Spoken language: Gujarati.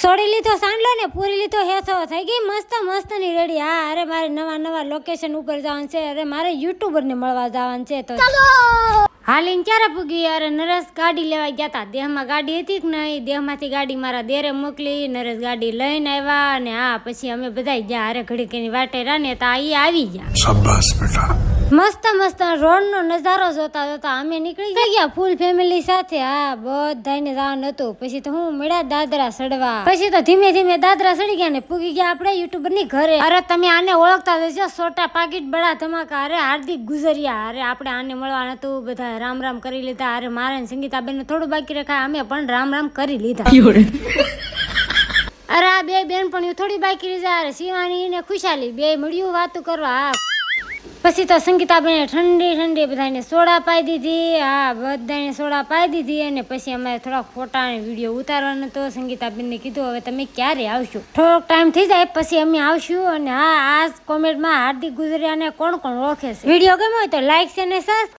સોડી લીધો સાંડલો ને પૂરી લીધો હેથો થઈ ગઈ મસ્ત મસ્ત ની રેડી. હા અરે મારે નવા લોકેશન ઉપર જવાનું છે. અરે મારે યુટ્યુબર ને મળવા જવાનું છે. તો હાલીને ક્યારે પૂગી? અરે નરેશ ગાડી લેવા ગયા તા. દેહમાં ગાડી હતી કે નહીં, દેહમાંથી ગાડી મારા દેરે મોકલી. નરેશ ગાડી લઈને આવ્યા અને હા પછી અમે બધા ગયા. અરે ઘડી કઈ વાટે રાને તો એ આવી ગયા. શાબાશ બેટા. મસ્ત મસ્ત રોડ નો નજારો જોતા જોતા અમે નીકળી ગયા ફૂલ ફેમિલી સાથે. હા બધાને જવાનું હતું. પછી તો હું મળ્યા દાદરા ચડવા. પછી તો ધીમે ધીમે દાદરા ચડી ગયા ને પૂગી ગયા આપણે યુટ્યુબર ની ઘરે. અરે તમે આને ઓળખતા જશો, છોટા પાકીટ બડા ધમાકા. અરે હાર્દિક ગુજરિયા. અરે આપણે આને મળવાનું હતું. બધા રામ રામ કરી લીધા. અરે મારે સંગીતાબેન ને થોડું બાકી રખાય, અમે પણ રામ રામ કરી લીધા. અરે આ બે બેન પણ થોડી બાકી રહી જાય. શિવાની ને ખુશાલી બે મળ્યું વાતું કરવા. પછી તો સંગીતાબેને ઠંડી ઠંડી બધાને સોડા પાઈ દીધી. હા બધાને સોડા પાઈ દીધી. અને પછી અમારે થોડા ફોટા અને વિડીયો ઉતારવાનો હતો. સંગીતાબેનને કીધું હવે તમે ક્યારે આવશો, થોડોક ટાઈમ થઈ જાય પછી અમે આવશું. અને હા આ કોમેન્ટમાં હાર્દિક ગુજરિયાને કોણ કોણ ઓળખે છે. વિડીયો ગમ્યો હોય તો લાઈક છે ને સબસ્ક્રાઇબ